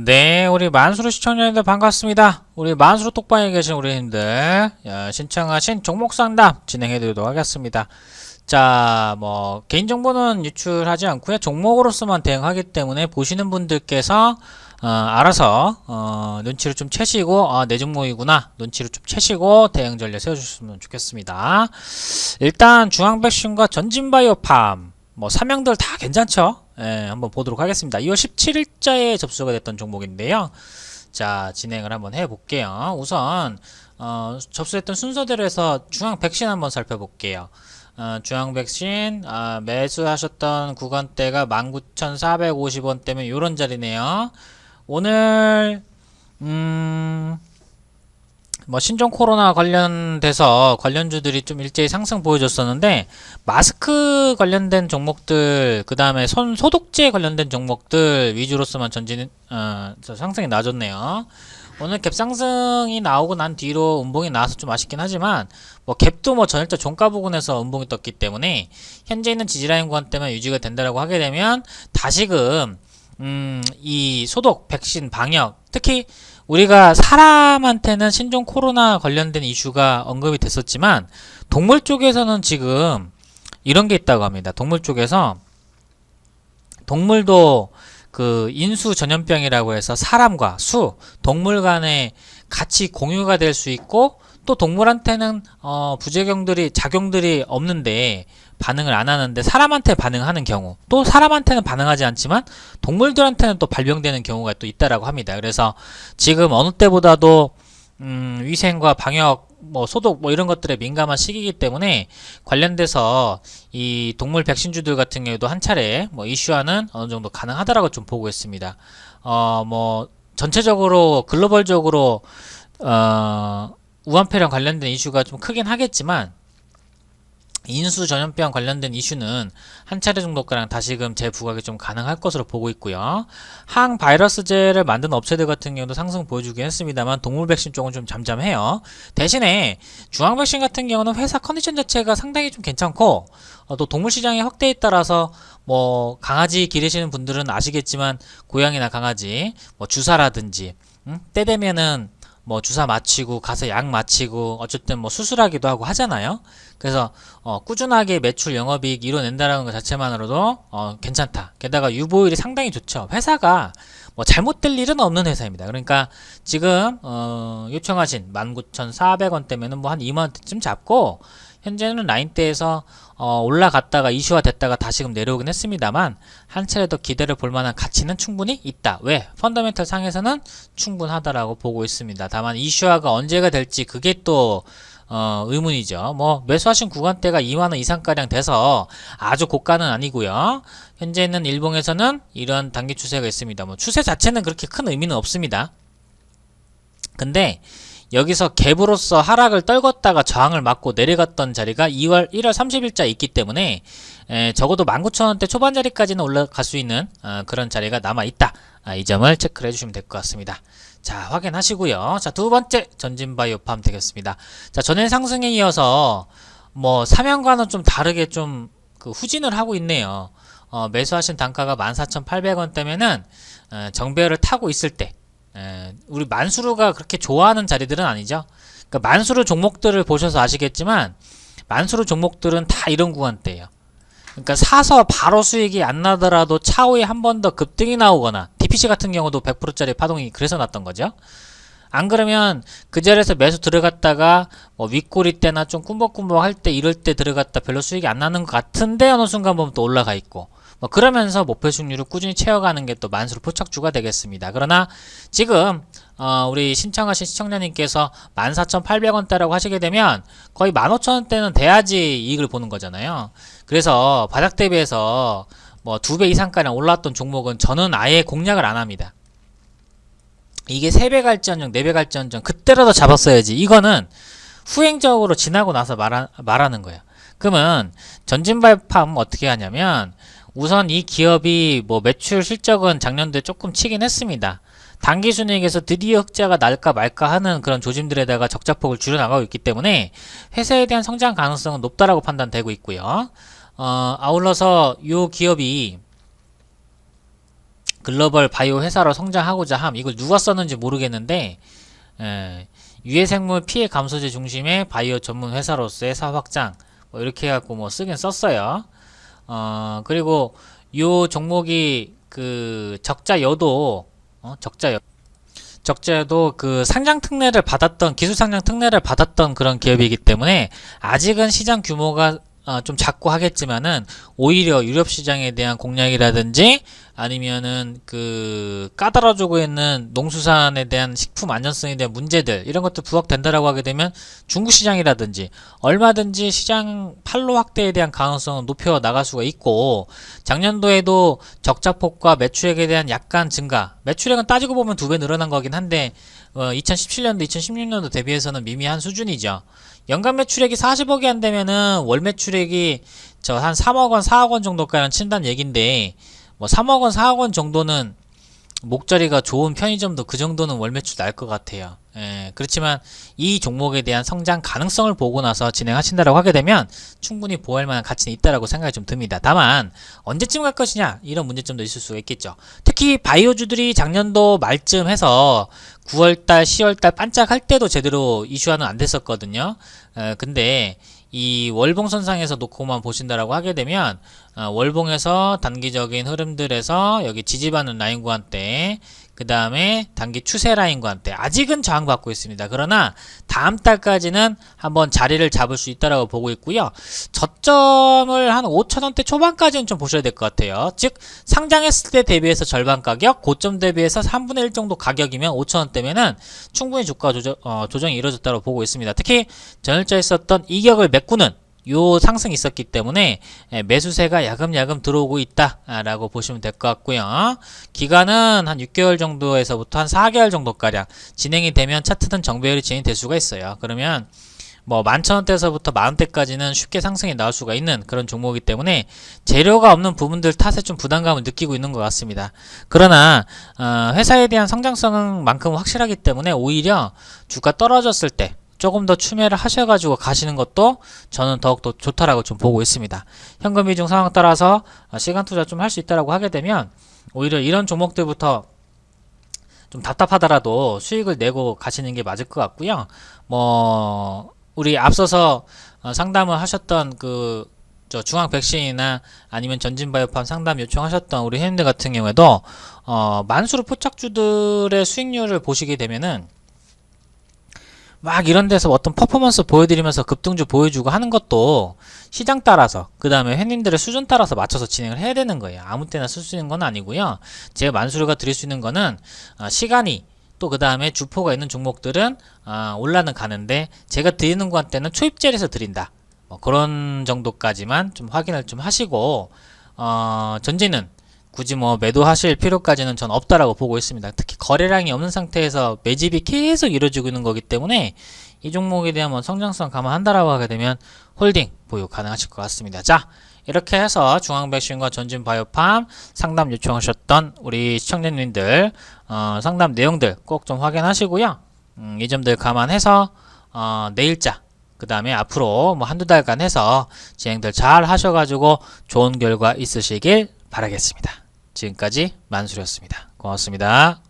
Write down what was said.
네, 우리 만수르 시청자님들 반갑습니다. 우리 만수르 톡방에 계신 우리님들 신청하신 종목 상담 진행해드리도록 하겠습니다. 자, 개인정보는 유출하지 않고요. 종목으로서만 대응하기 때문에 보시는 분들께서 알아서 눈치를 좀 채시고 내 종목이구나 눈치를 좀 채시고 대응 전략 세워주셨으면 좋겠습니다. 일단 중앙백신과 전진바이오팜 사명들 다 괜찮죠? 예, 한번 보도록 하겠습니다. 2월 17일자에 접수가 됐던 종목인데요. 자, 진행을 한번 해볼게요. 우선 접수했던 순서대로 해서 중앙백신 한번 살펴볼게요. 중앙백신 매수하셨던 구간대가 19,450원대면 요런 자리네요. 오늘 신종 코로나 관련돼서 관련주들이 좀 일제히 상승 보여줬었는데 마스크 관련된 종목들 그 다음에 손 소독제 관련된 종목들 위주로서만 상승이 나아졌네요. 오늘 갭 상승이 나오고 난 뒤로 음봉이 나와서 좀 아쉽긴 하지만 갭도 전일자 종가 부근에서 음봉이 떴기 때문에 현재 있는 지지라인 구간대만 유지가 된다라고 하게 되면 다시금 이 소독 백신 방역 특히 우리가 사람한테는 신종 코로나 관련된 이슈가 언급이 됐었지만 동물 쪽에서는 지금 이런 게 있다고 합니다. 동물 쪽에서 동물도 그 인수 전염병이라고 해서 사람과 동물 간에 같이 공유가 될 수 있고 또 동물한테는 작용들이 없는데 반응을 안 하는데 사람한테 반응하는 경우 또 사람한테는 반응하지 않지만 동물들한테는 또 발병되는 경우가 또 있다라고 합니다. 그래서 지금 어느 때보다도 위생과 방역 소독 이런 것들에 민감한 시기이기 때문에 관련돼서 이 동물 백신주들 같은 경우도 한 차례 이슈화는 어느 정도 가능하다라고 좀 보고 있습니다. 전체적으로 글로벌적으로 우한폐렴 관련된 이슈가 좀 크긴 하겠지만 인수 전염병 관련된 이슈는 한 차례 정도가량 다시금 재부각이 좀 가능할 것으로 보고 있고요. 항바이러스제를 만든 업체들 같은 경우도 상승 보여주긴 했습니다만 동물 백신 쪽은 좀 잠잠해요. 대신에 중앙 백신 같은 경우는 회사 컨디션 자체가 상당히 좀 괜찮고 또 동물 시장의 확대에 따라서 강아지 기르시는 분들은 아시겠지만 고양이나 강아지 주사라든지 때 되면은 주사 맞히고 가서 약 맞히고 어쨌든 수술하기도 하고 하잖아요. 그래서 꾸준하게 매출 영업이익 이뤄낸다라는 것 자체만으로도 괜찮다. 게다가 유보율이 상당히 좋죠. 회사가 잘못될 일은 없는 회사입니다. 그러니까 지금 요청하신 19,400원대면은 한 2만원대쯤 잡고 현재는 라인대에서 올라갔다가 이슈화 됐다가 다시금 내려오긴 했습니다만 한 차례 더 기대를 볼 만한 가치는 충분히 있다. 왜? 펀더멘털 상에서는 충분하다라고 보고 있습니다. 다만 이슈화가 언제가 될지 그게 또 의문이죠. 매수하신 구간대가 2만원 이상가량 돼서 아주 고가는 아니고요. 현재 있는 일봉에서는 이런 단기 추세가 있습니다. 추세 자체는 그렇게 큰 의미는 없습니다. 근데 여기서 갭으로서 하락을 떨궜다가 저항을 맞고 내려갔던 자리가 1월 30일자 있기 때문에 적어도 19,000원대 초반 자리까지는 올라갈 수 있는 그런 자리가 남아있다. 이 점을 체크를 해주시면 될 것 같습니다. 자, 확인하시고요. 자, 두 번째 전진바이오팜 되겠습니다. 자, 전일 상승에 이어서 사면과는 좀 다르게 좀 후진을 하고 있네요. 매수하신 단가가 14,800원대면은 정배열을 타고 있을 때 우리 만수르가 그렇게 좋아하는 자리들은 아니죠. 그러니까 만수르 종목들을 보셔서 아시겠지만 만수르 종목들은 다 이런 구간대예요. 그러니까 사서 바로 수익이 안 나더라도 차후에 한 번 더 급등이 나오거나 DPC 같은 경우도 100%짜리 파동이 그래서 났던 거죠. 안 그러면 그 자리에서 매수 들어갔다가 윗꼬리 때나 좀 꿈벅꿈벅 할 때 이럴 때 들어갔다 별로 수익이 안 나는 것 같은데 어느 순간 보면 또 올라가 있고 그러면서 목표 수익률을 꾸준히 채워가는 게 또 만수르 포착주가 되겠습니다. 그러나 지금 우리 신청하신 시청자님께서 14,800원대라고 하시게 되면 거의 15,000원대는 돼야지 이익을 보는 거잖아요. 그래서 바닥 대비해서 2배 이상가량 올랐던 종목은 저는 아예 공략을 안 합니다. 이게 3배 갈지언정 4배 갈지언정 그때라도 잡았어야지. 이거는 후행적으로 지나고 나서 말하는 거예요. 그러면 전진바이오팜 어떻게 하냐면 우선 이 기업이 매출 실적은 작년도에 조금 치긴 했습니다. 당기순이익에서 드디어 흑자가 날까 말까 하는 그런 조짐들에다가 적자폭을 줄여나가고 있기 때문에 회사에 대한 성장 가능성은 높다라고 판단되고 있고요. 아울러서 이 기업이 글로벌 바이오 회사로 성장하고자 함. 이걸 누가 썼는지 모르겠는데 유해생물 피해 감소제 중심의 바이오 전문 회사로서의 사업 확장 뭐 이렇게 해갖고 뭐 쓰긴 썼어요. 그리고 요 종목이 그 적자여도 그 상장 특례를 받았던 기술 상장 특례를 받았던 그런 기업이기 때문에 아직은 시장 규모가 좀 작고 하겠지만은 오히려 유럽 시장에 대한 공략이라든지 아니면은 그 까다로워지고 있는 농수산에 대한 식품 안전성에 대한 문제들 이런 것들 부각된다라고 하게 되면 중국 시장이라든지 얼마든지 시장 판로 확대에 대한 가능성은 높여 나갈 수가 있고 작년도에도 적자폭과 매출액에 대한 약간 증가 매출액은 따지고 보면 2배 늘어난 거긴 한데 2017년도 2016년도 대비해서는 미미한 수준이죠. 연간 매출액이 40억이 안 되면은 월 매출액이 한 3억 원, 4억 원 정도까지는 친다는 얘긴데 뭐 3억 원, 4억 원 정도는 목자리가 좋은 편의점도 그 정도는 월 매출 날 것 같아요. 그렇지만 이 종목에 대한 성장 가능성을 보고 나서 진행하신다라고 하게 되면 충분히 보호할 만한 가치는 있다라고 생각이 좀 듭니다. 다만 언제쯤 갈 것이냐 이런 문제점도 있을 수가 있겠죠. 특히 바이오주들이 작년도 말쯤 해서 9월달, 10월달 반짝할 때도 제대로 이슈화는 안 됐었거든요. 근데 이 월봉선상에서 놓고만 보신다라고 하게 되면 월봉에서 단기적인 흐름들에서 여기 지지받는 라인과 함께 그 다음에 단기 추세 라인과 함께 아직은 저항받고 있습니다. 그러나 다음 달까지는 한번 자리를 잡을 수 있다라고 보고 있고요. 저점을 한 5천원대 초반까지는 좀 보셔야 될 것 같아요. 즉 상장했을 때 대비해서 절반 가격, 고점 대비해서 3분의 1 정도 가격이면 5천원대면은 충분히 주가 조정이 이루어졌다고 보고 있습니다. 특히 전일자에 있었던 이격을 메꾸는 요 상승이 있었기 때문에 매수세가 야금야금 들어오고 있다라고 보시면 될 것 같고요. 기간은 한 6개월 정도에서부터 한 4개월 정도가량 진행이 되면 차트는 정배열이 진행될 수가 있어요. 그러면 뭐 11,000원대에서부터 만원대까지는 쉽게 상승이 나올 수가 있는 그런 종목이기 때문에 재료가 없는 부분들 탓에 좀 부담감을 느끼고 있는 것 같습니다. 그러나 회사에 대한 성장성은 만큼 확실하기 때문에 오히려 주가 떨어졌을 때 조금 더 추매를 하셔가지고 가시는 것도 저는 더욱더 좋다라고 좀 보고 있습니다. 현금 비중 상황 따라서 시간 투자 좀 할 수 있다라고 하게 되면 오히려 이런 종목들부터 좀 답답하더라도 수익을 내고 가시는 게 맞을 것 같고요. 뭐 우리 앞서서 상담을 하셨던 그 중앙 백신이나 아니면 전진바이오팜 상담 요청하셨던 우리 회원님들 같은 경우에도 만수르 포착주들의 수익률을 보시게 되면은 막 이런 데서 어떤 퍼포먼스 보여드리면서 급등주 보여주고 하는 것도 시장 따라서 그 다음에 회원님들의 수준 따라서 맞춰서 진행을 해야 되는 거예요. 아무 때나 쓸 수 있는 건 아니고요. 제가 만수르가 드릴 수 있는 거는 시간이 또 그 다음에 주포가 있는 종목들은 올라는 가는데 제가 드리는 것한테는 초입젤에서 드린다. 뭐 그런 정도까지만 좀 확인을 좀 하시고 전제는 굳이 뭐 매도하실 필요까지는 전 없다라고 보고 있습니다. 특히 거래량이 없는 상태에서 매집이 계속 이루어지고 있는 거기 때문에 이 종목에 대한 뭐 성장성 감안한다라고 하게 되면 홀딩 보유 가능하실 것 같습니다. 자, 이렇게 해서 중앙백신과 전진바이오팜 상담 요청하셨던 우리 시청자님들 상담 내용들 꼭 좀 확인하시고요. 이 점들 감안해서 내일자 그 다음에 앞으로 뭐 한두 달간 해서 진행들 잘 하셔가지고 좋은 결과 있으시길 바라겠습니다. 지금까지 만수리였습니다. 고맙습니다.